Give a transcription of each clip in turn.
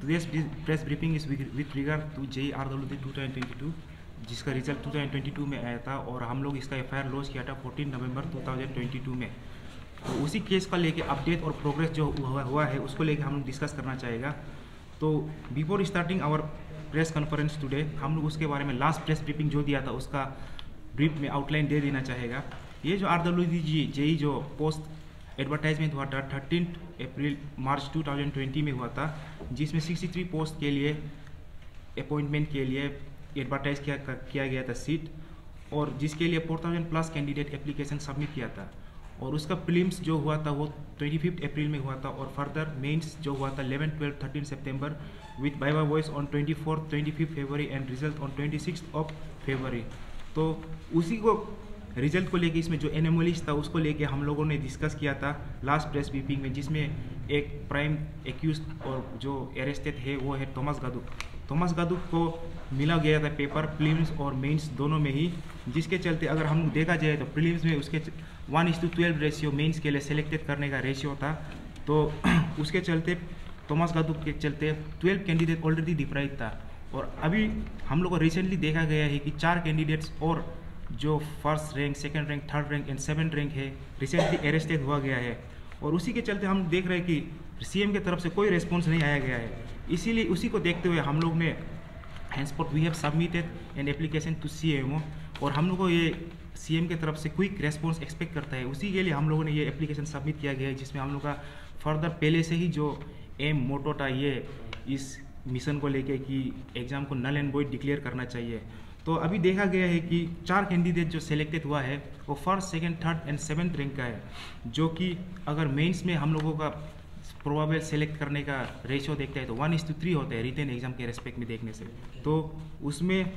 today's press briefing is with regard to JEE RWD 2022 जिसका result 2022 में आया था और हम लोग इसका एफआईआर लॉन्च किया था 14 नवंबर 2022 में। तो उसी केस का लेके अपडेट और प्रोग्रेस जो हुआ है उसको लेके हम लोग डिस्कस करना चाहेगा। तो before starting our press conference today हम लोग उसके बारे में लास्ट प्रेस ब्रीफिंग जो दिया था उसका ब्रीफ में आउटलाइन दे देना चाहेगा। ये जो RWD JEE जो पोस्ट एडवर्टाइजमेंट हुआ था 13 मार्च 2020 में हुआ था, जिसमें 63 पोस्ट के लिए अपॉइंटमेंट के लिए एडवर्टाइज किया गया था सीट, और जिसके लिए 4000 प्लस कैंडिडेट एप्लीकेशन सबमिट किया था। और उसका प्रीलिम्स जो हुआ था वो 25 अप्रैल में हुआ था, और फर्दर मेंस जो हुआ था 11, 12, 13 September with viva voce on 24, 25 February and result on 26 February. तो उसी को रिजल्ट को लेके इसमें जो एनोमलीज था उसको लेके हम लोगों ने डिस्कस किया था लास्ट प्रेस ब्रीफिंग में, जिसमें एक प्राइम एक्यूज और जो अरेस्टेड है वो है थॉमस गादुक को मिला गया था पेपर प्रीलिम्स और मेंस दोनों में ही, जिसके चलते अगर हम देखा जाए तो प्रीलिम्स में उसके 1:12 रेशियो, मेंस के लिए सिलेक्टेड करने का रेशियो था। तो उसके चलते थॉमस गादुक के चलते 12 कैंडिडेट ऑलरेडी डिप्राइव था। और अभी हम लोग को रिसेंटली देखा गया है कि 4 कैंडिडेट्स और जो first rank, second rank, third rank and 7th rank है रिसेंटली अरेस्टेड हुआ गया है। और उसी के चलते हम देख रहे हैं कि सीएम की तरफ से कोई रिस्पॉन्स नहीं आया गया है। इसीलिए उसी को देखते हुए हम लोग ने henceforth we have submitted an application to CMO, और हम लोग को ये सीएम की तरफ से क्विक रेस्पॉन्स एक्सपेक्ट करता है। उसी के लिए हम लोगों ने ये एप्लीकेशन सबमिट किया गया है, जिसमें हम लोग का फर्दर पहले से ही जो एम मोटो था ये इस मिशन को लेके कि एग्ज़ाम को नल एंड वॉइड डिक्लेयर करना चाहिए। तो अभी देखा गया है कि 4 कैंडिडेट जो सिलेक्टेड हुआ है वो first, second, third and 7th rank का है, जो कि अगर मेंस में हम लोगों का प्रोबेबल सेलेक्ट करने का रेशियो देखते हैं तो 1:3 होता है रिटन एग्जाम के रेस्पेक्ट में देखने से। तो उसमें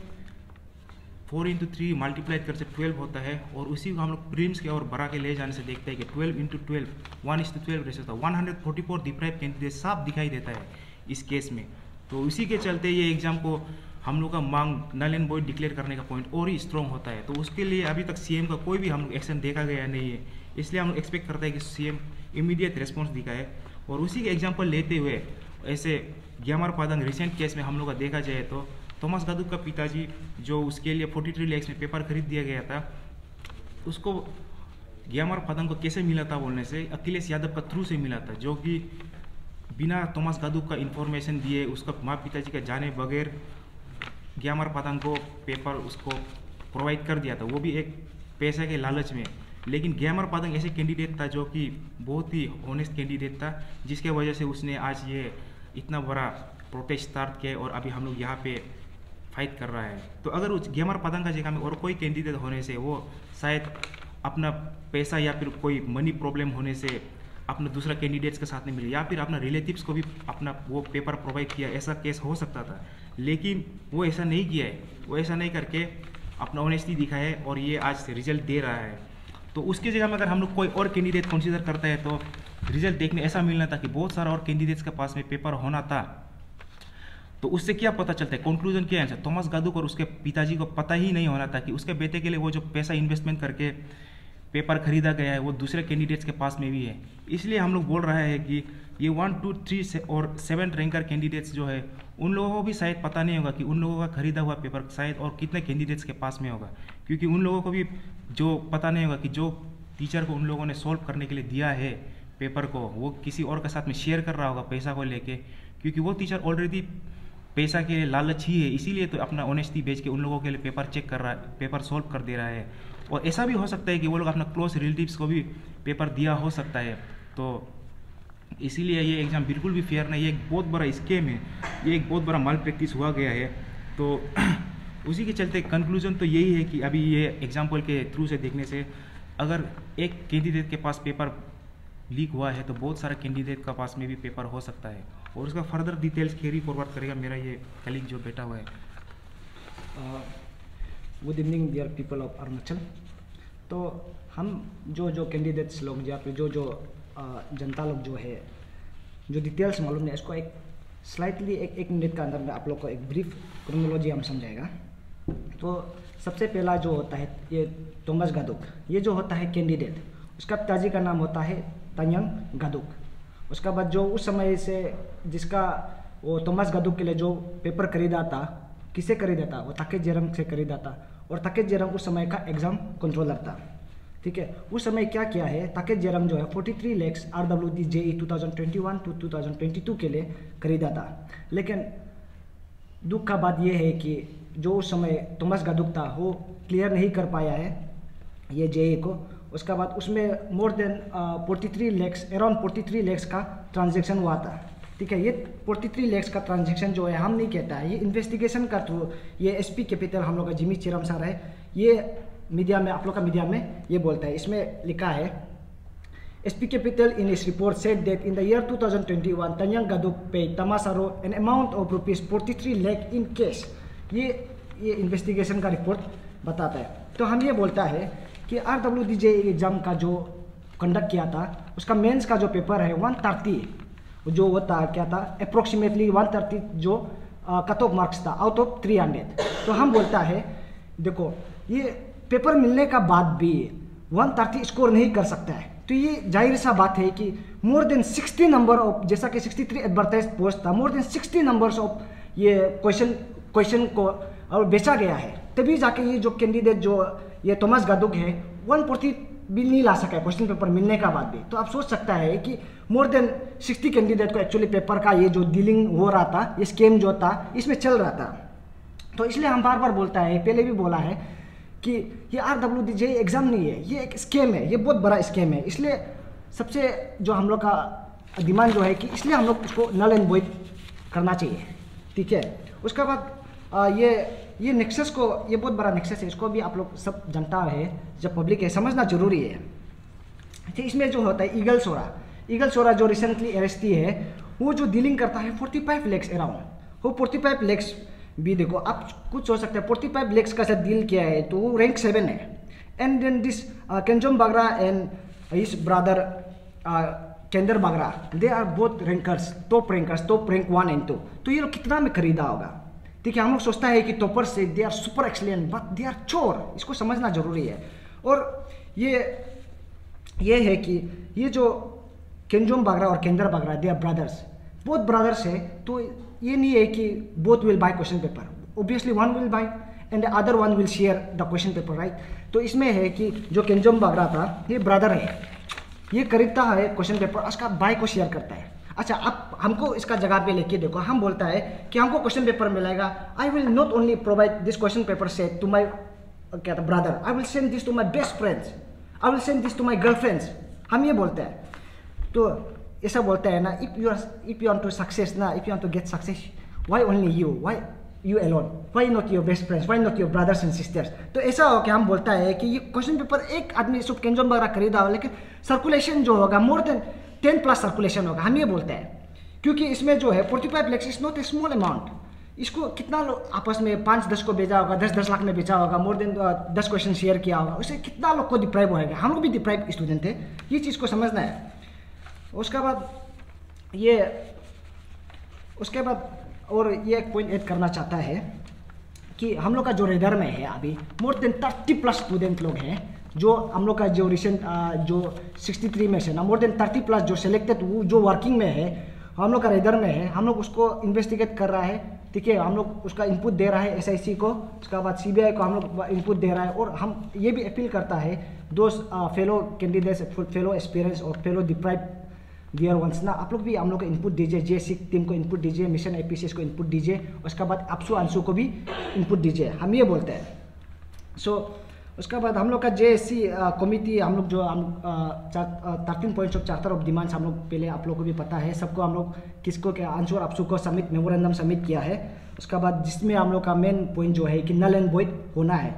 4×3 मल्टीप्लाई कर से 12 होता है, और उसी को हम लोग प्रीलिम्स के और बढ़ा के ले जाने से देखते हैं कि 12×12 1:12 रेशियो था। 144 डिप्राइव कैंडिडेट साफ दिखाई देता है इस केस में। तो उसी के चलते ये एग्जाम को हम लोग का मांग नल एंड वॉइड डिक्लेयर करने का पॉइंट और ही स्ट्रॉन्ग होता है। तो उसके लिए अभी तक सीएम का कोई भी हम लोग एक्शन देखा गया नहीं है, इसलिए हम लोग एक्सपेक्ट करते हैं कि सीएम इमीडिएट रिस्पॉन्स दिखाए। और उसी के एग्जाम्पल लेते हुए ऐसे ग्यामर पादंग रिसेंट केस में हम लोग का देखा जाए तो थॉमस गादुक का पिताजी जो उसके लिए 43 लाख में पेपर खरीद दिया गया था, उसको ग्यामर पादंग को कैसे मिला था बोलने से अखिलेश यादव का थ्रू से मिला था, जो कि बिना थॉमस गादुक का इंफॉर्मेशन दिए उसका माँ पिताजी का जाने बगैर ग्यामर पादंग को पेपर उसको प्रोवाइड कर दिया था, वो भी एक पैसे के लालच में। लेकिन ग्यामर पादंग ऐसे कैंडिडेट था जो कि बहुत ही ऑनेस्ट कैंडिडेट था, जिसके वजह से उसने आज ये इतना बड़ा प्रोटेस्ट स्टार्ट किया और अभी हम लोग यहाँ पे फाइट कर रहा है। तो अगर उस ग्यामर पादंग का जगह में और कोई कैंडिडेट होने से वो शायद अपना पैसा या फिर कोई मनी प्रॉब्लम होने से अपना दूसरा कैंडिडेट्स के साथ नहीं मिले, या फिर अपना रिलेटिव्स को भी अपना वो पेपर प्रोवाइड किया, ऐसा केस हो सकता था। लेकिन वो ऐसा नहीं किया है, वो ऐसा नहीं करके अपना ऑनेस्टी दिखाया है और ये आज रिजल्ट दे रहा है। तो उसकी जगह में अगर हम लोग कोई और कैंडिडेट कंसीडर करते हैं तो रिजल्ट देखने ऐसा मिलना था कि बहुत सारा और कैंडिडेट्स के पास में पेपर होना था। तो उससे क्या पता चलता है, कंक्लूजन क्या है, थॉमस गादुक और उसके पिताजी को पता ही नहीं होना था कि उसके बेटे के लिए वो जो पैसा इन्वेस्टमेंट करके पेपर खरीदा गया है वो दूसरे कैंडिडेट्स के पास में भी है। इसलिए हम लोग बोल रहे हैं कि ये 1, 2, 3 और 7 रैंकर कैंडिडेट्स जो है उन लोगों को भी शायद पता नहीं होगा कि उन लोगों का खरीदा हुआ पेपर शायद और कितने कैंडिडेट्स के पास में होगा, क्योंकि उन लोगों को भी जो पता नहीं होगा कि जो टीचर को उन लोगों ने सॉल्व करने के लिए दिया है पेपर को वो किसी और के साथ में शेयर कर रहा होगा पैसा को लेके, क्योंकि वो टीचर ऑलरेडी पैसा के लालच ही है, इसीलिए तो अपना ऑनेस्टी बेच के उन लोगों के लिए पेपर चेक कर रहा है, पेपर सॉल्व कर दे रहा है। और ऐसा भी हो सकता है कि वो लोग अपना क्लोज रिलेटिव्स को भी पेपर दिया हो सकता है। तो इसीलिए ये एग्ज़ाम बिल्कुल भी फेयर नहीं, ये एक बहुत बड़ा स्कैम है, ये एक बहुत बड़ा माल प्रैक्टिस हुआ गया है। तो उसी के चलते कंक्लूजन तो यही है कि अभी ये एग्जाम्पल के थ्रू से देखने से अगर एक कैंडिडेट के पास पेपर लीक हुआ है तो बहुत सारे कैंडिडेट का पास में भी पेपर हो सकता है, और उसका फर्दर डिटेल्स कैरी फॉरवर्ड करेगा मेरा ये कलीग जो बैठा हुआ है। Good evening dear people of Arunachal. तो हम जो कैंडिडेट्स लोग या फिर जो जनता लोग जो है जो डिटेल्स मालूम है इसको एक स्लाइटली एक मिनट का अंदर में आप लोग को एक ब्रीफ क्रोनोलॉजी हम समझाएगा। तो सबसे पहला जो होता है ये थॉमस गादुक, ये जो होता है कैंडिडेट, उसका पिताजी का नाम होता है तान्यांग गादुक। उसका बाद जो उस समय से जिसका वो थॉमस गादुक के लिए जो पेपर खरीदा था, किसे खरीदा था? वो ताके जेरंग से खरीदा था। और ताके जेरंग उस समय का एग्जाम कंट्रोलर था, ठीक है। उस समय क्या किया है, ताके जेरंग जो है 43 लाख RWD JE 2021 to 2022 के लिए खरीदा था। लेकिन दुख का बात यह है कि जो उस समय थॉमस गादुक था वो क्लियर नहीं कर पाया है ये JE को। उसका बाद उसमें more than 43 lakh, around 43 lakh का ट्रांजैक्शन हुआ था, ठीक है। ये 43 लाख का ट्रांजैक्शन जो है हम नहीं कहता है, ये इन्वेस्टिगेशन का थ्रू ये SP कैपिटल हम लोग का जिमी चिरम सर है, ये मीडिया में, आप लोग का मीडिया में ये बोलता है। इसमें लिखा है SP Capital in its report said that in the year 2021 Tanyang Gaduk paid Tamasaro an amount of rupees 43 lakh in cash। ये इन्वेस्टिगेशन का रिपोर्ट बताता है। तो हम ये बोलता है कि RWD JE एग्जाम का जो कंडक्ट किया था उसका मेंस का जो पेपर है 130 जो होता क्या था, अप्रोक्सीमेटली 130 जो कट ऑफ मार्क्स था आउट ऑफ 300। तो हम बोलता है देखो ये पेपर मिलने का बाद भी 130 स्कोर नहीं कर सकता है, तो ये जाहिर सा बात है कि मोर देन 60 नंबर ऑफ, जैसा कि 63 एडवर्टाइज पोस्ट था, मोर देन 60 नंबर्स ऑफ ये क्वेश्चन को और बेचा गया है, तभी जाके ये जो कैंडिडेट जो ये थॉमस गादुक है 140 भी नहीं ला सका है क्वेश्चन पेपर मिलने का बाद भी। तो आप सोच सकता है कि मोर देन 60 कैंडिडेट को एक्चुअली पेपर का ये जो डीलिंग हो रहा था, ये स्कैम जो था इसमें चल रहा था। तो इसलिए हम बार बार बोलता है, पहले भी बोला है कि ये RWD JE एग्जाम नहीं है, ये एक स्कैम है, ये बहुत बड़ा स्कैम है। इसलिए सबसे जो हम लोग का डिमांड जो है कि इसलिए हम लोग इसको नल एंड वॉइड करना चाहिए, ठीक है। उसके बाद ये नेक्सस को, ये बहुत बड़ा नेक्सस है, इसको भी आप लोग सब जनता है, जब पब्लिक है, समझना जरूरी है। तो इसमें जो होता है ईगल सोरा जो रिसेंटली अरेस्ट है, वो जो डीलिंग करता है 45 लाख अराउंड, वो 45 लाख भी देखो आप कुछ सोच सकते हैं 45 लाख का साथ डील किया है, तो वो रैंक 7 है। And then this Kenjom Bagra and his brother Kender Bagra, they are both rankers, top rank 1 and 2। तो ये लोग कितना में खरीदा होगा, ठीक है। हम लोग सोचता है कि टॉपर से they are super excellent, but they are चोर, इसको समझना जरूरी है। और ये है कि ये जो केंजोम बागरा और Kendar Bagra, they are brothers, both brothers है। तो ये नहीं है कि both will buy question paper, obviously one will buy and the other one will share the question paper, right. तो इसमें है कि जो केंजोम बागरा था ये ब्रदर है, ये खरीदता है क्वेश्चन पेपर, उसका बाय को शेयर करता है। अच्छा, अब हमको इसका जगह पे लेके देखो, हम बोलता है कि हमको क्वेश्चन पेपर मिलेगा, I will not only provide this question paper set to my क्या था brother, I will send this to my best friends, I will send this to my girlfriends, हम ये बोलते हैं। तो ऐसा बोलता है ना, if you want to success ना, if you want to get success, why only you, why you alone, why not your best friends, why not your brothers and sisters. तो ऐसा हो कि हम बोलता है कि ये क्वेश्चन पेपर एक आदमी सब केंजोम बागरा खरीदा हो, लेकिन सर्कुलेशन जो होगा मोर देन 10+ सर्कुलेशन होगा, हम ये बोलते हैं। क्योंकि इसमें जो है 45 lakh is not a small amount, इसको कितना लोग आपस में 5-10 को बेचा होगा, 10-10 लाख में बेचा होगा, मोर देन 10 क्वेश्चन शेयर किया होगा, उससे कितना लोग को डिप्राइव होएगा। हम लोग भी डिप्राइव स्टूडेंट थे, ये चीज़ को समझना है। उसके बाद और ये एक पॉइंट ऐड करना चाहता है कि हम लोग का जो रेडर में है अभी मोर देन 30+ स्टूडेंट लोग हैं, जो हम लोग का जो रिसेंट जो 63 में से ना मोर देन 30+ जो सिलेक्टेड जो वर्किंग में है, हम लोग का रेडर में है, हम लोग उसको इन्वेस्टिगेट कर रहा है, ठीक है। हम लोग उसका इनपुट दे रहा है SIC को, उसके बाद CBI को हम लोग इनपुट दे रहा है। और हम ये भी अपील करता है दो फेलो कैंडिडेट्स, फेलो एक्सपीरियंस और फेलो डिप्राइव डियर वंस ना, आप लोग भी हम लोग को इनपुट दीजिए, JSIC टीम को इनपुट दीजिए, मिशन APCS को इनपुट दीजिए, उसके बाद अपसू अंशु को भी इनपुट दीजिए, हम ये बोलते हैं। सो उसके बाद हम लोग का JSC कमिटी, हम लोग जो 13 points of charter of demands हम लोग पहले आप लोगों को भी पता है, सबको हम लोग किसको क्या अंशु और अपसू को सबमिट मेमोरेंडम सबमिट किया है। उसके बाद जिसमें हम लोग का मेन पॉइंट जो है कि नल एंड वॉइड होना है,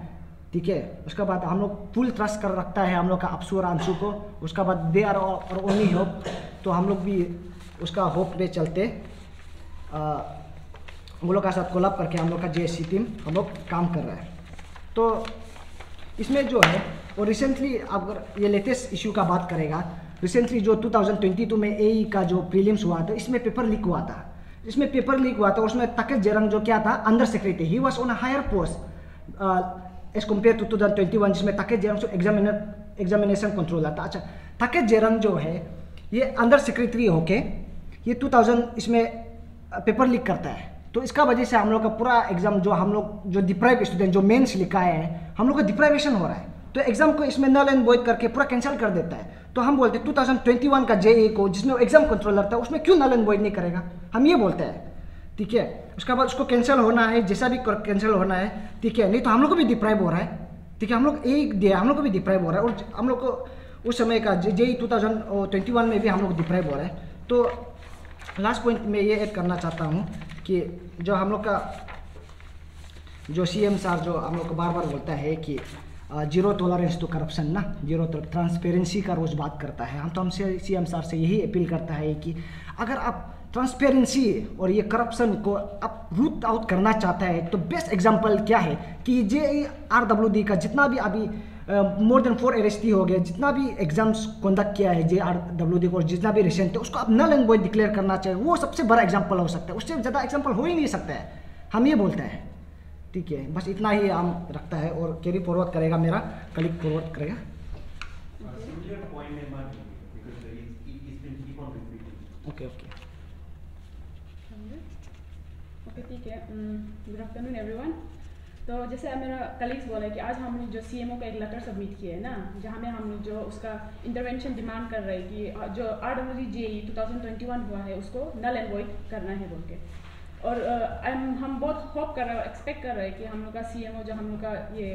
ठीक है। उसके बाद हम लोग फुल ट्रस्ट कर रखता है हम लोग का अपसू और अंशु को। उसके बाद दे आर और ओनली होप, तो हम लोग भी उसका होप पे चलते हम लोग का साथ कोलैब करके हम लोग का JSC टीम हम लोग काम कर रहा है। तो इसमें जो है और रिसेंटली अगर ये लेटेस्ट इशू का बात करेगा, रिसेंटली जो 2022 में AE का जो प्रीलिम्स हुआ था, इसमें पेपर लीक हुआ था। उसमें तकेत जेरंग जो क्या था, under secretary, he was on a higher post as compare to 2021, जिसमें तकेत जेरंग एग्जामिनेशन कंट्रोल था। अच्छा, तकेत जेरंग जो है ये अंडर सेक्रेटरी होके ये 2000 इसमें पेपर लीक करता है, तो इसका वजह से हम लोग का पूरा एग्जाम जो हम लोग जो डिप्राइव स्टूडेंट जो मेंस लिखा है, हम लोग का डिप्राइवेशन हो रहा है, तो एग्जाम को इसमें नल एंड वॉइड करके पूरा कैंसिल कर देता है। तो हम बोलते हैं 2021 का जेई को जिसमें एग्जाम कंट्रोलर था उसमें क्यों नल एंड वॉइड नहीं करेगा, हम ये बोलते हैं, ठीक है। उसके बाद उसको कैंसिल होना है, जैसा भी कैंसिल होना है, ठीक है, नहीं तो हम लोग को भी डिप्राइव हो रहा है, ठीक है, हम लोग एक दिया, हम लोग को भी डिप्राइव हो रहा है, और हम लोग को उस समय का जेई 2021 में भी हम लोग डिप्राइव हो रहा है। तो लास्ट पॉइंट में ये ऐड करना चाहता हूँ कि जो हम लोग का जो सीएम सर जो हम लोग को बार बार बोलता है कि जीरो टॉलरेंस टू करप्शन ना, जीरो ट्रांसपेरेंसी का रोज़ बात करता है, हम तो हमसे सीएम सर से यही अपील करता है कि अगर आप ट्रांसपेरेंसी और ये करप्शन को आप रूट आउट करना चाहता है तो बेस्ट एग्जांपल क्या है कि JRWD का जितना भी अभी मोर देन 4 अरेस्टी हो गए, जितना भी एग्जाम्स कंडक्ट किया है JRWD को, जितना भी रिसेंट है उसको आप नल एंड वॉइड डिक्लेयर करना चाहिए, वो सबसे बड़ा एग्जाम्पल हो सकता है, उससे ज़्यादा एग्जाम्पल हो ही नहीं सकता है, हम ये बोलते हैं, ठीक है। बस इतना ही हम रखता है और कैरी फॉरवर्ड करेगा, मेरा कलीग फॉरवर्ड करेगा। ओके ओके ओके, ठीक है। Good afternoon everyone. तो जैसे मेरा कलीग्स बोला है कि आज हमने जो CMO का एक लेटर सबमिट किया है ना, जहाँ में हम जो उसका इंटरवेंशन डिमांड कर रहे हैं कि जो RWD JEE 2021 हुआ है उसको नल एंड वॉइड करना है बोल के, और हम बहुत होप कर रहे हैं, एक्सपेक्ट कर रहे हैं कि हम लोग का CMO जो हम लोग का ये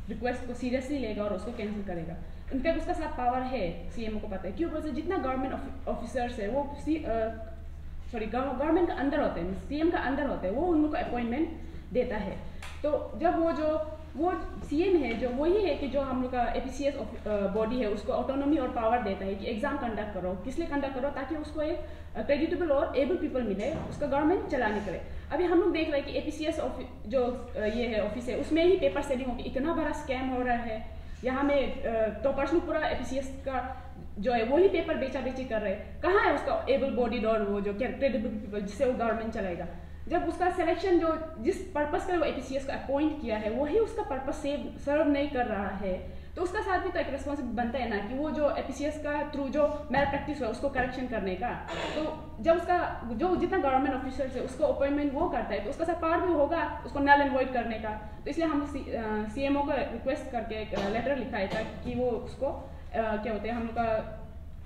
रिक्वेस्ट को सीरियसली लेगा और उसको कैंसिल करेगा। इनफैक्ट उसका साथ पावर है, CMO को पता है, क्यों बोलते जितना गवर्नमेंट ऑफिसर्स है वो गवर्नमेंट का अंदर होते हैं, CM का अंदर होते हैं, वो उन लोग को अपॉइंटमेंट देता है। तो जब वो CM है जो वही है कि जो हम लोग का APCS बॉडी है उसको ऑटोनॉमी और पावर देता है कि एग्जाम कंडक्ट करो, किस लिए कंडक्ट करो, ताकि उसको एक क्रेडिटेबल और एबल पीपल मिले उसका गवर्नमेंट चलाने के लिए। अभी हम लोग देख रहे हैं कि APCS जो ये है ऑफिस है उसमें ही पेपर सेलिंग होगी, इतना बड़ा स्कैम हो रहा है यहाँ में, टॉपर्स लोग पूरा APCS का जो है वही पेपर बेचा बेची कर रहे हैं। कहाँ है उसका एबल बॉडीड और वो जो क्रेडिटेबल पीपल जिससे वो गवर्नमेंट चलाएगा। जब उसका सिलेक्शन जो जिस पर्पस का वो APCS को अपॉइंट किया है वही उसका पर्पस सर्व नहीं कर रहा है, तो उसका साथ भी तो एक रिस्पॉन्सिबिलिटी बनता है ना कि वो जो APCS का थ्रू जो मैल प्रैक्टिस हुआ उसको करेक्शन करने का। तो जब उसका जो जितना गवर्नमेंट ऑफिसर है उसको अपॉइंटमेंट वो करता है तो उसका साथ पावर भी होगा उसको नल एंड वॉइड करने का। तो इसलिए हम CMO को रिक्वेस्ट करके एक लेटर लिखा था कि वो उसको क्या होते हैं हम लोग का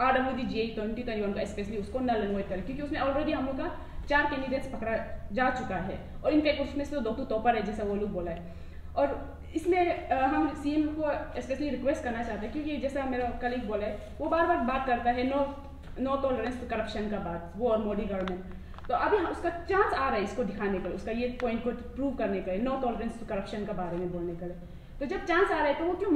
RWD JEE 2021 का स्पेशली उसको नल एंड वॉइड करें, क्योंकि उसमें ऑलरेडी हम लोग का 4 कैंडिडेट्स पकड़ा जा चुका है और इनफैक्ट उसमें से 2 टॉपर है जैसा वो लोग बोला है। और इसमें हम CM को स्पेशली रिक्वेस्ट करना चाहते हैं, क्योंकि जैसा मेरा कलीग बोला है वो बार बार बात करता है नो टॉलरेंस टू करप्शन का बात, वो और मोदी गवर्नमेंट। तो अभी उसका चांस आ रहा है इसको दिखाने का, उसका ये पॉइंट को प्रूव करने का, नो टॉलरेंस टू करप्शन का बारे में बोलने का। तो जब चांस आ रहा है तो वो क्यों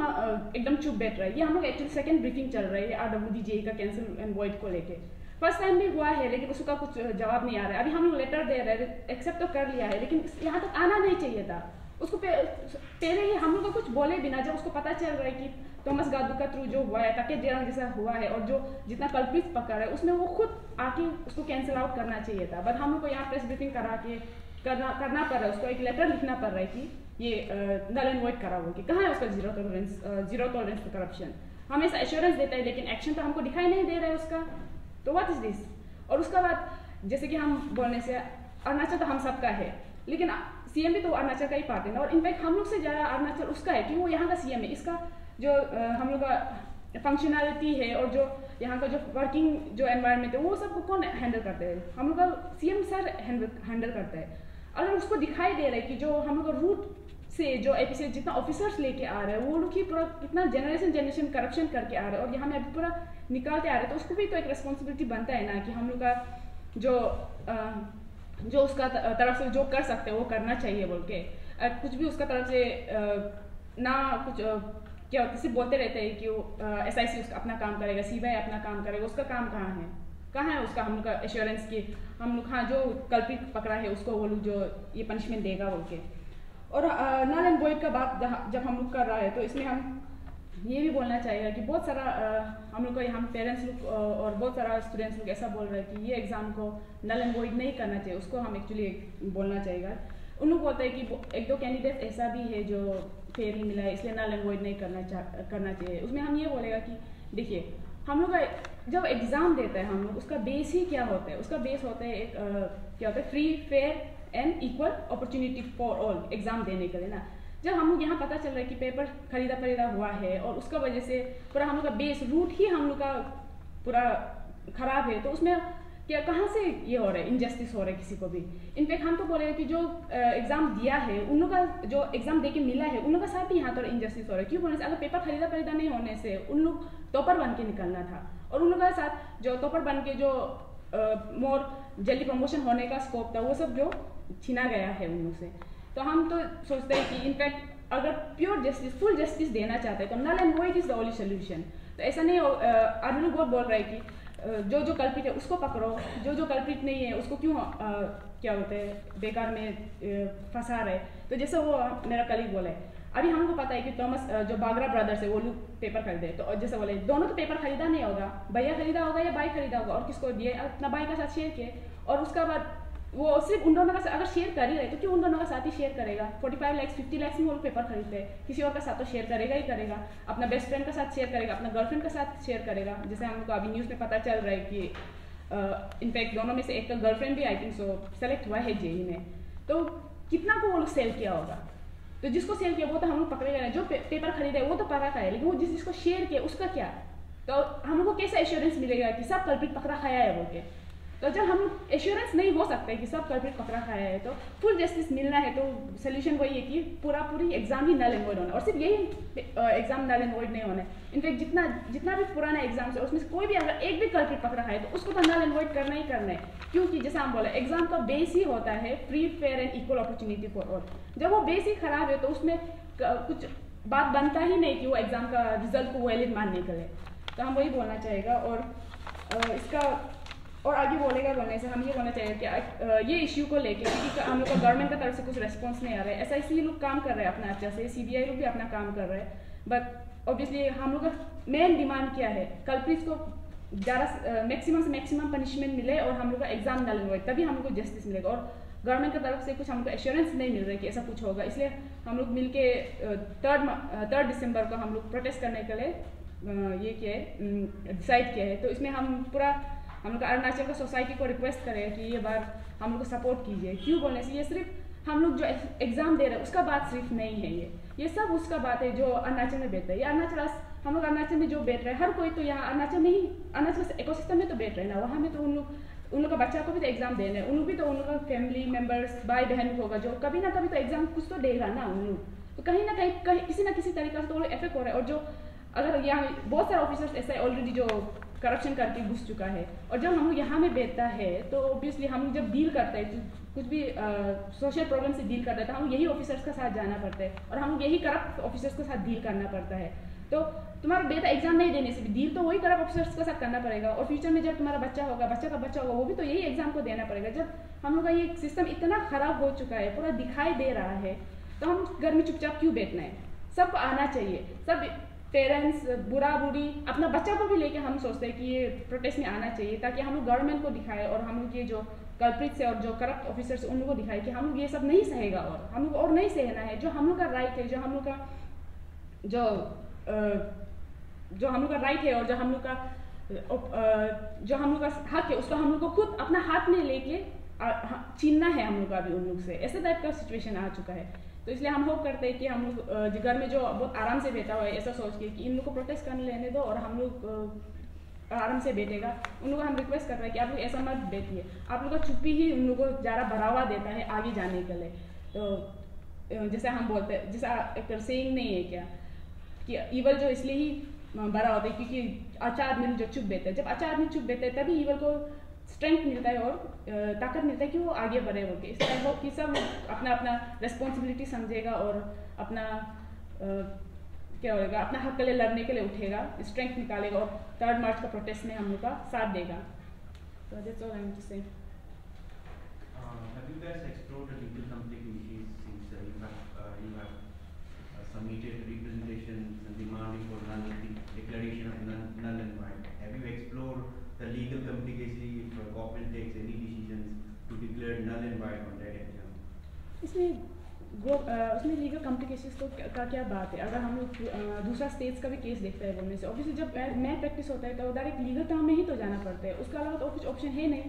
एकदम चुप बैठ रहा है। ये हम लोग एक्चुअली सेकंड ब्रीफिंग चल रही है RWD JEE का कैंसिल एंड वॉइड को लेके। फर्स्ट टाइम भी हुआ है लेकिन उसका कुछ जवाब नहीं आ रहा है। अभी हम लोग लेटर दे रहे हैं, एक्सेप्ट तो कर लिया है लेकिन यहाँ तक आना नहीं चाहिए था उसको। पहले ही हम लोग को कुछ बोले बिना जब उसको पता चल रहा है कि थॉमस गादू का थ्रू जो हुआ है, ताकि जेरंग जैसा हुआ है और जो जितना कल्प्रिट पकड़ा है उसमें वो खुद आके उसको कैंसिल आउट करना चाहिए था। बट हम लोग को यहाँ प्रेस ब्रीफिंग करा के करना पड़ रहा है, उसको एक लेटर लिखना पड़ रहा है कि ये नल एंड वॉइड करा हुआ कि कहाँ है उसका जीरो टॉलरेंस टू करप्शन। हम ऐसा एश्योरेंस देता है लेकिन एक्शन तो हमको दिखाई नहीं दे रहा है उसका, तो व्हाट इज दिस। और उसका बाद जैसे कि हम बोलने से अरुणाचल तो हम सबका है लेकिन CM भी तो अरुणाचल का ही पार्ट है ना, और इनफैक्ट हम लोग से ज़्यादा अरुणाचल उसका है कि वो यहाँ का CM है। इसका जो हम लोग का फंक्शनैलिटी है और जो यहाँ का जो वर्किंग जो एनवायरनमेंट है वो सब कौन हैंडल करते हैं, हम लोग का CM सर हैंडल करता है। अगर उसको दिखाई दे रहा है कि जो हम लोग का रूट से जो APCS जितना ऑफिसर्स लेके आ रहे हैं वो लोग ही पूरा कितना जनरेशन करप्शन करके आ रहे हैं और यहाँ में अभी पूरा निकालते आ रहे हैं, तो उसको भी तो एक रिस्पॉन्सिबिलिटी बनता है ना कि हम लोग का जो उसका तरफ से जो कर सकते हैं वो करना चाहिए बोल के। कुछ भी उसका तरफ से ना कुछ क्या किसी बोलते रहते हैं कि वो SIC उसका अपना काम करेगा, CBI अपना काम करेगा, उसका काम कहाँ है उसका हम लोग का एश्योरेंस की हम लोग हाँ जो कल्प्रिट पकड़ा है उसको वो लोग जो ये पनिशमेंट देगा बोल के। और नल एंड वॉइड का बात जब हम लोग कर रहा है तो इसमें हम ये भी बोलना चाहिए कि बहुत सारा हम लोग का यहाँ पेरेंट्स लोग और बहुत सारा स्टूडेंट्स लोग ऐसा बोल रहे हैं कि ये एग्ज़ाम को नल एंड वॉइड नहीं करना चाहिए, उसको हम एक्चुअली बोलना चाहिए। उन लोग बोलते हैं कि 1-2 कैंडिडेट ऐसा भी है जो फेयर ही मिला है इसलिए नल एंड वॉइड नहीं करना चाहिए। उसमें हम ये बोलेगा कि देखिए हम लोग का जब एग्ज़ाम देते हैं हम लोग, उसका बेस ही क्या होता है? उसका बेस होता है एक क्या होता है, free fair and equal opportunity for all exam देने के लिए ना। जब हम लोग यहाँ पता चल रहा है कि पेपर खरीदा हुआ है और उसका वजह से पूरा हम लोग का बेस रूट ही हम लोग का पूरा ख़राब है, तो उसमें क्या कहाँ से ये हो रहा है, इनजस्टिस हो रहा है किसी को भी। इनफैक्ट हम तो बोले कि जो एग्ज़ाम दिया है उन लोग का, जो एग्ज़ाम दे के मिला है उन लोग का साथ भी यहाँ तो इनजस्टिस हो रहा है। क्यों बोलने से, अगर पेपर खरीदा नहीं होने से उन लोग टॉपर बन के निकलना था, और उन लोग का साथ जो टॉपर बन के जो मोर जल्दी प्रमोशन होने का स्कोप था वो सब जो छीना गया है उन लोग से। तो हम तो सोचते हैं कि इनफैक्ट अगर प्योर जस्टिस, फुल जस्टिस देना चाहते हैं तो null and void is the only solution. तो ऐसा नहीं आज लोग बहुत बोल रहे हैं कि जो कल्प्रिट है उसको पकड़ो, जो कल्प्रिट नहीं है उसको क्यों क्या बोलते हैं बेकार में फंसा रहे। तो जैसे वो मेरा कलीग बोले, अभी हमको पता है कि थॉमस जो बागरा ब्रदर्स है वो लोग पेपर खरीदे, तो जैसे बोले दोनों तो पेपर खरीदा नहीं होगा, भैया खरीदा होगा या भाई खरीदा होगा, और किसको दिए, अपना भाई का साथ शेयर किए, और उसका बाद वो सिर्फ उन दोनों का अगर शेयर कर ही रहे तो क्यों उन दोनों का साथ ही शेयर करेगा। 45 लाख 50 लाख में वो पेपर खरीदते हैं, किसी और का साथ तो शेयर करेगा ही करेगा, अपना बेस्ट फ्रेंड का साथ शेयर करेगा, अपना गर्लफ्रेंड का साथ शेयर करेगा। जैसे हम लोग को अभी न्यूज़ में पता चल रहा है कि इनफैक्ट दोनों में से एक का गर्लफ्रेंड भी आई थिंक सो सेलेक्ट हुआ है जेई में। तो कितना को वो लोग सेल किया होगा, तो जिसको सेल किया वो तो हम लोग पकड़े गए, जो पेपर खरीदे वो तो पकड़ा खाया, लेकिन वो जिसको शेयर किया उसका क्या। तो हम लोग को कैसे एश्योरेंस मिलेगा कि सब कल्प्रिट पकड़ा खाया है बोल के। तो जब हम एश्योरेंस नहीं हो सकते कि सब कल्प्रिट पकड़ा खाया है, तो फुल जस्टिस मिलना है तो सोल्यूशन वही है कि पूरी एग्जाम ही नल एंड वॉइड होना, और सिर्फ यही एग्जाम नल एंड वॉइड नहीं होना है, इनफैक्ट जितना भी पुराना एग्जाम है उसमें से कोई भी अगर एक भी कल्प्रिट पकड़ा है तो उसको तो नल एंड वॉइड करना ही करना है। क्योंकि जैसा हम बोले एग्जाम का बेस ही होता है free fair and equal opportunity for all. जब वो बेस ही खराब है तो उसमें कुछ बात बनता ही नहीं कि वो एग्जाम का रिजल्ट को वैलिड मानने के लिए। तो हम वही बोलना चाहेगा, और इसका और आगे बोलने से हम ये बोलना चाहिए कि ये इश्यू को लेके क्योंकि हम लोग का गवर्नमेंट की तरफ से कुछ रिस्पॉन्स नहीं आ रहा है, ऐसा इसलिए लोग काम कर रहे हैं अपना अच्छा से, सीबीआई लोग भी अपना काम कर रहे हैं, बट ऑब्वियसली हम लोग का मेन डिमांड क्या है, कल्प्रिट्स को ज़्यादा मैक्सिमम से मैक्सिमम पनिशमेंट मिले और हम लोग का एग्जाम नल हुए, तभी हम लोग को जस्टिस मिलेगा। और गवर्नमेंट की तरफ से कुछ हमको एश्योरेंस नहीं मिल रहा है कि ऐसा कुछ होगा, इसलिए हम लोग मिल के 3 दिसंबर को हम लोग प्रोटेस्ट करने के लिए ये किया है, डिसाइड किया है। तो इसमें हम पूरा हम लोग अरुणाचल का सोसाइटी को रिक्वेस्ट करें कि ये बार हम लोग को सपोर्ट कीजिए। क्यों बोलने से, ये सिर्फ हम लोग जो एग्जाम दे रहे हैं उसका बात सिर्फ नहीं है, ये सब उसका बात है जो अरुणाचल में बैठ रहा है। ये अरुणाचल हम लोग अरुणाचल में जो बैठ रहे हैं, हर कोई तो यहाँ अरुणाचल में ही, अरुणाचल इकोसिस्टम में तो बैठ रहे हैं ना, वहाँ में तो उन लोग का बच्चा को भी तो एग्जाम देना है, उन लोग भी तो उन लोग का फैमिली मेम्बर्स भाई बहन होगा जो कभी ना कभी तो एग्जाम कुछ तो देगा ना उन लोग, तो कहीं ना कहीं किसी ना किसी तरीके से तो वो लोग इफेक्ट हो रहा है। और जो अगर यहाँ बहुत सारे ऑफिसर्स ऐसा ऑलरेडी जो करप्शन करके घुस चुका है, और जब हम लोग यहाँ में बैठता है तो ऑब्वियसली हम लोग जब डील करते हैं कुछ भी सोशल प्रॉब्लम से डील करता है तो हम यही ऑफिसर्स का साथ जाना पड़ता है, और हम यही करप्ट ऑफिसर्स के साथ डील करना पड़ता है। तो तुम्हारा बेटा एग्जाम नहीं देने से भी डील तो वही करप्ट ऑफिसर्स के साथ करना पड़ेगा, और फ्यूचर में जब तुम्हारा बच्चा होगा, बच्चा का बच्चा होगा, वो भी तो यही एग्जाम को देना पड़ेगा। जब हम लोग का ये सिस्टम इतना खराब हो चुका है, पूरा दिखाई दे रहा है, तो हम घर में चुपचाप क्यों बैठना है। सबको आना चाहिए, सब पेरेंट्स बुरा बुरी अपना बच्चा को भी लेके हम सोचते हैं कि ये प्रोटेस्ट में आना चाहिए, ताकि हम लोग गवर्नमेंट को दिखाए और हम लोग ये जो कल्प्रिट्स है और जो करप्ट ऑफिसर्स उन लोगों को दिखाए कि हम लोग ये सब नहीं सहेगा, और हम लोग और नहीं सहना है। जो हम लोग का राइट है, जो हम लोग का जो हम लोग का राइट है, और जो हम लोग का हक है, उसको हम लोग को खुद अपना हाथ में लेके छीनना है हम लोग का भी उन लोग से। ऐसे टाइप का सिचुएशन आ चुका है। तो इसलिए हम होप करते हैं कि हम लोग घर में जो बहुत आराम से बैठा हुआ है, ऐसा सोच के कि इन लोग को प्रोटेस्ट करने लेने दो और हम लोग आराम से बैठेगा। उन लोगों को हम रिक्वेस्ट कर रहे हैं कि आप लोग ऐसा मत बैठिए, आप लोग का चुप्पी ही उन लोगों को ज़्यादा बढ़ावा देता है आगे जाने के लिए। तो जैसे हम बोलते हैं, जैसा एक सेइंग नहीं है क्या कि ईवल जो इसलिए ही बड़ा होता है क्योंकि अच्छा आदमी जो चुप बैठता है, जब अच्छा आदमी चुप बैठता है तभी ईवल को स्ट्रेंथ मिलता है और ताकत मिलता है कि वो आगे बढ़े होके। इस तरह हो कि सब अपना अपना रिस्पॉन्सिबिलिटी समझेगा और अपना क्या होगा, अपना हक के लिए लड़ने के लिए उठेगा, स्ट्रेंथ निकालेगा और 3 मार्च का प्रोटेस्ट में हम लोग का साथ देगा। So that's all I want to say. Have you guys explored the legal complications since you have submitted representations and demanding for declaration of null and void? Have you explored the legal complications if government takes any decisions to declare null and void on that exam? इसमें उसमें legal complications तो का क्या बात है। अगर हम लोग दूसरा स्टेट्स का भी केस देखता है बोलने से, ऑब्वियसली जब मैं प्रैक्टिस होता है तो डायरेक्ट लीगल टर्म में ही तो जाना पड़ता है, उसके अलावा तो कुछ ऑप्शन है नहीं।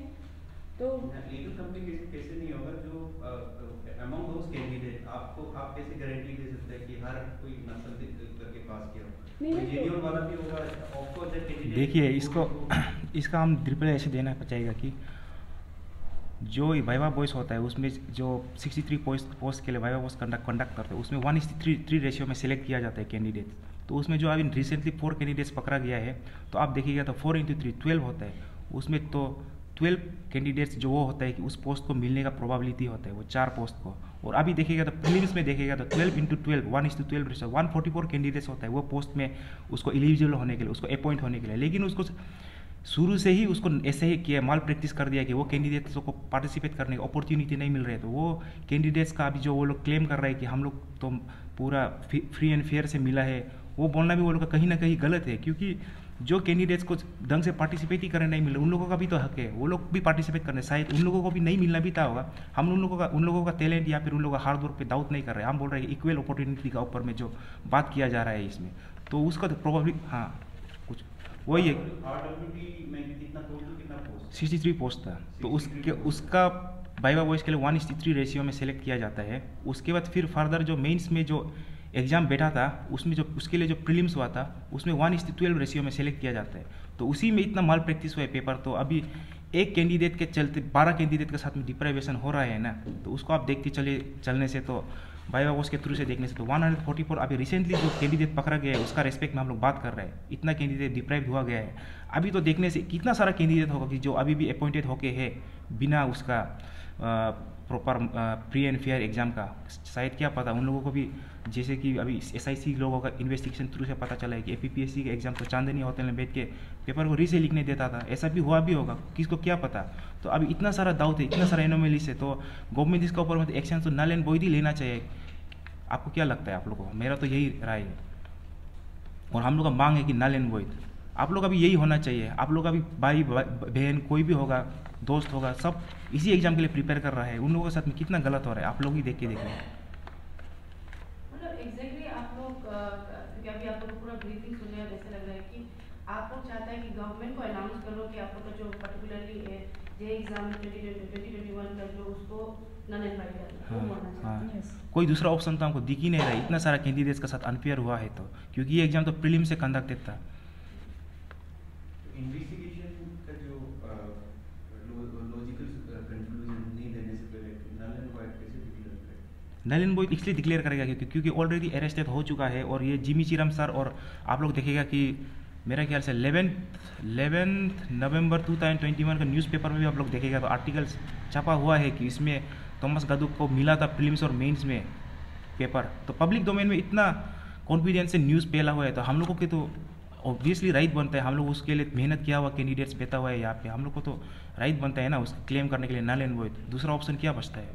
तो लीगल कम्युनिकेशन कैसे नहीं होगा जो अमंग दोस कैंडिडेट आप कैसे गारंटी दे सकते हैं कि हर कोई नस्ल करके पास किया हो? जेन्युइन वाला भी होगा आपको जब कैंडिडेट। देखिए इसका हम रिप्लाई ऐसे देना चाहिएगा कि जो वाइवा वॉइस होता है उसमें जो 63 पोस्ट के लिए वाइवा वॉइस कंडक्ट करते हैं उसमें 1:3 रेशियो में सिलेक्ट किया जाता है कैंडिडेट। तो उसमें जो अभी रिसेंटली 4 कैंडिडेट्स पकड़ा गया है, तो आप देखिएगा तो 4×3 12 होता है। उसमें तो 12 कैंडिडेट्स जो वो होता है कि उस पोस्ट को मिलने का प्रोबेबिलिटी होता है वो 4 पोस्ट को। और अभी देखिएगा तो प्रीलिम्स में देखिएगा तो 12×12 1:12 रेशियो 144 कैंडिडेट्स होता है वो पोस्ट में उसको एलिजिबल होने के लिए, उसको अपॉइंट होने के लिए। लेकिन उसको शुरू से ही उसको ऐसे ही किया, माल प्रैक्टिस कर दिया कि वो कैंडिडेट्स को पार्टिसिपेट करने की अपॉर्चुनिटी नहीं मिल रही है। तो वो कैंडिडेट्स का अभी जो वो लोग क्लेम कर रहे हैं कि हम लोग तो पूरा फ्री एंड फेयर से मिला है, वो बोलना भी वो लोग का कहीं ना कहीं गलत है। क्योंकि जो कैंडिडेट्स को ढंग से पार्टिसिपेट ही करने नहीं मिल रहे, उन लोगों का भी तो हक है, वो लोग भी पार्टिसिपेट करने, शायद उन लोगों को भी नहीं मिलना भी था होगा। हम उन लोगों का टैलेंट या फिर उन लोगों का हार्ड वर्क पे डाउट नहीं कर रहे हैं, हम बोल रहे हैं कि इक्वल अपॉर्चुनिटी का ऊपर में जो बात किया जा रहा है इसमें, तो उसका तो प्रोबेबली हाँ कुछ वही है। 63 पोस्ट था, तो उसका वाइवा वॉइस के लिए 1:3 रेशियो में सेलेक्ट किया जाता है। उसके बाद फिर फर्दर जो मेंस में जो एग्जाम बैठा था उसमें जो उसके लिए जो प्रीलिम्स हुआ था उसमें 1:12 रेशियो में सेलेक्ट किया जाता है। तो उसी में इतना माल प्रैक्टिस हुआ है पेपर। तो अभी एक कैंडिडेट के चलते 12 कैंडिडेट के साथ में डिप्राइवेशन हो रहा है ना, तो उसको आप देखते चलने से तो वाइवा वॉइस के थ्रू से देखने से तो 144 अभी रिसेंटली जो कैंडिडेट पकड़ा गया है उसका रेस्पेक्ट में हम लोग बात कर रहे हैं, इतना कैंडिडेट डिप्राइव हुआ गया है। अभी तो देखने से कितना सारा कैंडिडेट होगा कि जो अभी भी अपॉइंटेड होके है बिना उसका proper free and fair exam का। शायद क्या पता उन लोगों को भी, जैसे कि अभी SIC लोगों का इन्वेस्टिगेशन थ्रू से पता चला है कि APPSC के एग्जाम को चांदनी होटल में बैठ के पेपर को रीसे लिखने देता था, ऐसा भी हुआ भी होगा, किसको क्या पता। तो अभी इतना सारा डाउट है, इतना सारा एनोमलीज है, तो गवर्नमेंट इसका ऊपर में एक्शन तो नल एंड वॉइड ही लेना चाहिए। आपको क्या लगता है आप लोगों को? मेरा तो यही राय है और हम लोग का मांग है कि नल एंड वॉइड आप लोग का भी यही होना चाहिए। आप लोग का भी भाई बहन कोई भी होगा, दोस्त होगा, सब इसी एग्जाम के लिए प्रिपेयर कर रहा है, उन लोगों के साथ में कितना गलत हो रहा है आप लोग ही देख के देखिए। मतलब एग्जैक्टली आप लोग क्योंकि अभी आप लोग को पूरा ब्रीफिंग सुन लिया, जैसे लग रहा है कि आप लोग चाहते हैं कि गवर्नमेंट को अनाउंस करो कि आप लोग का जो पर्टिकुलरली जे एग्जाम 2021 का जो उसको नल एंड वॉइड करना। हाँ, कोई दूसरा ऑप्शन तो हमको दिख ही नहीं रहा है, इतना सारा कैंडिडेट्स के साथ अनफेयर हुआ है। तो क्योंकि ये एग्जाम तो प्रीलिम से कंडक्टेड था। इन्वेस्टिगेशन का जो लॉजिकल कंक्लूजन नहीं देने से पहले नल एंड वॉइड कैसे डिक्लेयर करें? नल एंड वॉइड इसलिए डिक्लेयर करेगा क्योंकि ऑलरेडी अरेस्टेड हो चुका है। और ये जिमी चिरम सर, और आप लोग देखेगा कि मेरा ख्याल से 11 नवंबर 2021 का न्यूज़पेपर में भी आप लोग देखेगा तो आर्टिकल्स छपा हुआ है कि इसमें थॉमस गदुक को मिला था प्रीलिम्स और मेंस में पेपर। तो पब्लिक डोमेन में इतना कॉन्फिडेंस से न्यूज़ फैला हुआ है, तो हम लोगों के तो ऑब्वियसली राइट बनता है, हम लोग उसके लिए मेहनत किया हुआ कैंडिडेट्स बैठा हुआ है यहाँ पे, हम लोग को तो राइट बनता है ना उसको क्लेम करने के लिए नल एंड वॉइड। दूसरा ऑप्शन क्या बचता है?